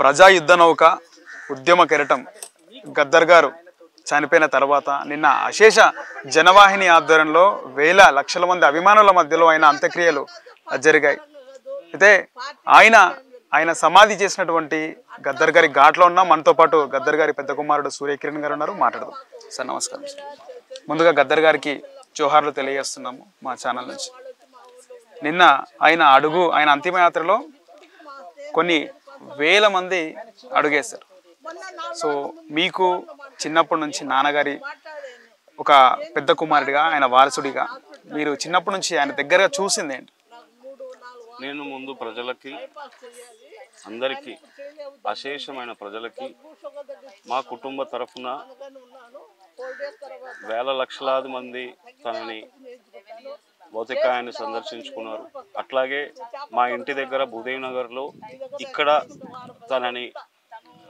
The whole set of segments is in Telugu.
ప్రజా యుద్ధ నౌక ఉద్యమ కెరటం గద్దర్ గారు చనిపోయిన తర్వాత నిన్న అశేష జనవాహిని ఆధ్వర్యంలో వేల లక్షల మంది అభిమానుల మధ్యలో ఆయన అంత్యక్రియలు జరిగాయి. అయితే ఆయన సమాధి చేసినటువంటి గద్దర్ గారి ఘాట్లో ఉన్న మనతో పాటు గద్దర్ గారి పెద్ద కుమారుడు సూర్యకిరణ్ గారు ఉన్నారు. మాట్లాడదాం సార్. నమస్కారం. ముందుగా గద్దర్ గారికి జోహార్లు తెలియజేస్తున్నాము మా ఛానల్ నుంచి. నిన్న ఆయన అంతిమయాత్రలో కొన్ని వేల మంది అడుగేశారు. సో మీకు చిన్నప్పటి నుంచి నాన్నగారి ఒక పెద్ద కుమారుడిగా, ఆయన వారసుడిగా మీరు చిన్నప్పటి నుంచి ఆయన దగ్గరగా చూసింది ఏంటి? నేను ముందు ప్రజలకి, అందరికీ, అశేషమైన ప్రజలకి, మా కుటుంబ తరఫున వేల లక్షలాది మంది తనని భౌతికాయాన్ని సందర్శించుకున్నారు. అట్లాగే మా ఇంటి దగ్గర భూదేవి నగర్లో ఇక్కడ తనని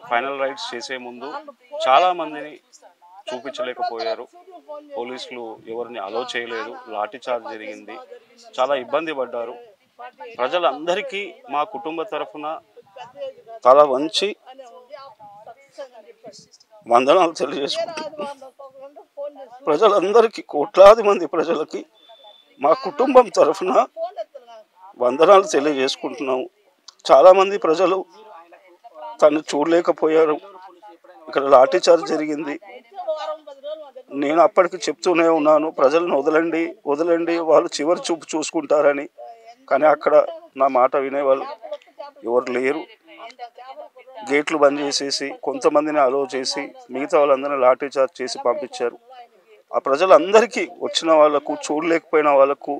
ఫైనల్ రైట్స్ చేసే ముందు చాలా మందిని చూపించలేకపోయారు. పోలీసులు ఎవరిని అలో చేయలేదు, లాఠీ చార్జ్ జరిగింది, చాలా ఇబ్బంది పడ్డారు. ప్రజలందరికీ మా కుటుంబ తరఫున తల వంచి వందనాలు తెలియజేసుకుంటున్నాం. ప్రజలందరికీ, కోట్లాది మంది ప్రజలకి మా కుటుంబం తరఫున వందనాలు తెలియజేసుకుంటున్నాము. చాలామంది ప్రజలు తను చూడలేకపోయారు. ఇక్కడ లాఠీ చార్జ్ జరిగింది. నేను అప్పటికి చెప్తూనే ఉన్నాను, ప్రజలను వదలండి, వాళ్ళు చివరి చూపు చూసుకుంటారని. కానీ అక్కడ నా మాట వినేవాళ్ళు ఎవరు లేరు. గేట్లు బంద్ చేసేసి కొంతమందిని అలో చేసి మిగతా వాళ్ళందరినీ లాఠీ చార్జ్ చేసి పంపించారు. ఆ ప్రజలందరికీ, వచ్చిన వాళ్ళకు, చూడలేకపోయిన వాళ్ళకు,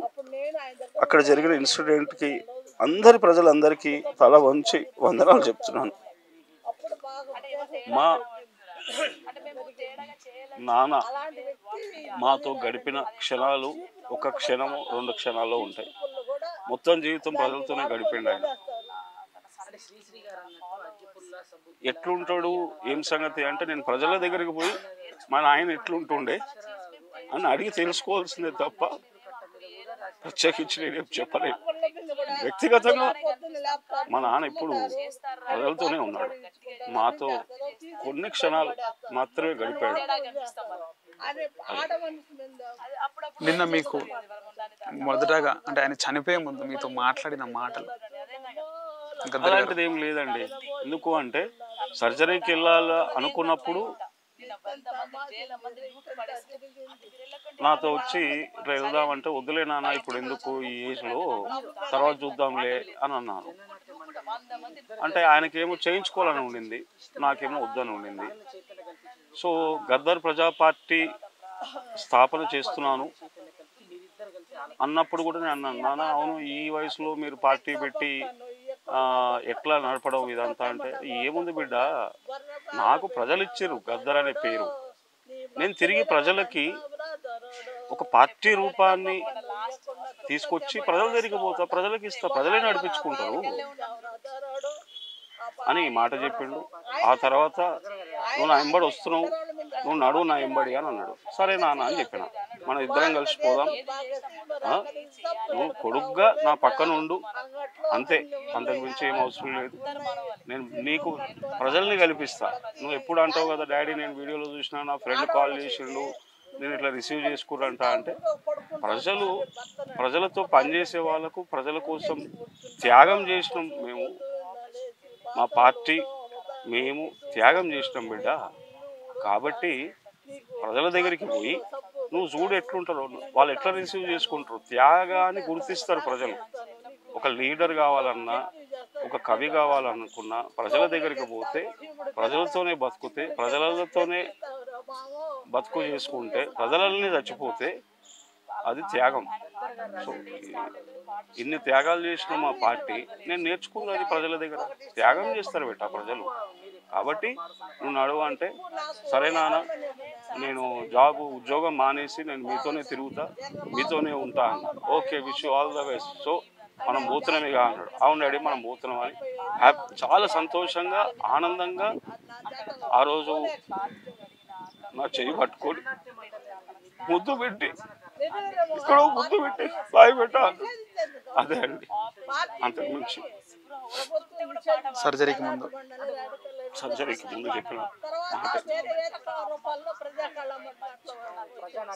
అక్కడ జరిగిన ఇన్సిడెంట్కి అందరి ప్రజలందరికీ తల వంచి వందనాలు చెప్తున్నాను. మా నాన్న మాతో గడిపిన క్షణాలు ఒక క్షణము 2 క్షణాల్లో ఉంటాయి. మొత్తం జీవితం ప్రజలతోనే గడిపిండు ఆయన. ఎట్లుంటాడు, ఏం సంగతి అంటే నేను ప్రజల దగ్గరికి పోయి మా నాయన ఎట్లుంటుండే అని అడిగి తెలుసుకోవాల్సిందే తప్ప ప్రత్యేకించి నేను చెప్పలేదు. వ్యక్తిగతంగా మా నాన్న ఇప్పుడు ప్రజలతోనే ఉన్నాడు. మాతో కొన్ని క్షణాలు మాత్రమే గడిపాడు. నిన్న మీకు మొదటగా అంటే ఆయన చనిపోయే ముందు మీతో మాట్లాడిన మాటలు అలాంటిది ఏం లేదండి. ఎందుకు అంటే సర్జరీకి వెళ్ళాలి అనుకున్నప్పుడు నాతో వచ్చి ఇట్లా వెళ్దామంటే వద్దులే నాన్న, ఇప్పుడు ఎందుకు ఈ ఏజ్లో, తర్వాత చూద్దాంలే అని అన్నాను. అంటే ఆయనకేమో చేయించుకోవాలని ఉండింది, నాకేమో వద్దని ఉండింది. సో గద్దర్ ప్రజా పార్టీ స్థాపన చేస్తున్నాను అన్నప్పుడు కూడా నేను అన్నాను, నాన్న అవును ఈ వయసులో మీరు పార్టీ పెట్టి ఎట్లా నడపడం ఇదంతా అంటే, ఏముంది బిడ్డ, నాకు ప్రజలు ఇచ్చారు గద్దర్ అనే పేరు, నేను తిరిగి ప్రజలకి ఒక పార్టీ రూపాన్ని తీసుకొచ్చి ప్రజల దగ్గరికి పోతా, ప్రజలకి ఇస్తా, ప్రజలే నడిపించుకుంటారు అని మాట చెప్పిండు. ఆ తర్వాత నువ్వు నా ఎంబడి వస్తున్నావు, నువ్వు నడువు నా ఎంబడి అని అన్నాడు. సరే నాన్న అని చెప్పిన, మనం ఇద్దరం కలిసిపోదాం, నువ్వు కొడుగ్గా నా పక్కన ఉండు, అంతే, అంతకు మించి ఏం అవసరం లేదు, నేను నీకు ప్రజల్ని కల్పిస్తా. నువ్వు ఎప్పుడు అంటావు కదా డాడీ, నేను వీడియోలో చూసినా నా ఫ్రెండ్ కాల్ చేసిండు, నేను ఇట్లా రిసీవ్ చేసుకురంట అంటే, ప్రజలతో పనిచేసే వాళ్ళకు, ప్రజల కోసం త్యాగం చేసినాం మేము, మా పార్టీ మేము త్యాగం చేసినాం బిడ్డ. కాబట్టి ప్రజల దగ్గరికి పోయి నువ్వు చూడు ఎట్లుంటారో, వాళ్ళు ఎట్లా రిసీవ్ చేసుకుంటారు, త్యాగాన్ని గుర్తిస్తారు ప్రజలు. ఒక లీడర్ కావాలన్నా, ఒక కవి కావాలనుకున్నా ప్రజల దగ్గరికి పోతే, ప్రజలతోనే బతుకుతే, ప్రజలతోనే బతుకు చేసుకుంటే, ప్రజలని చచ్చిపోతే అది త్యాగం. సో ఇన్ని త్యాగాలు చేసిన మా పార్టీ నేను నేర్చుకున్నది ప్రజల దగ్గర. త్యాగం చేస్తారు బిడ్డ ప్రజలు. కాబట్టి నువ్వు నడువు అంటే, సరే నాన్న, నేను ఉద్యోగం మానేసి నేను మీతోనే తిరుగుతా, మీతోనే ఉంటా అన్న. Okay, wish you all the best. So మనం పోతున్నామేగా అన్నాడు. అవును డాడీ మనం పోతున్నాం అని చాలా సంతోషంగా, ఆనందంగా ఆ రోజు నా చెయ్యి పట్టుకొని ముద్దు పెట్టి, ఇక్కడ ముద్దు పెట్టి బాయ్ పెట్ట, అదే అండి, అంతకు మించి సర్జరీకి ముందు సర్జరీకి ముందు చెప్పిన మాట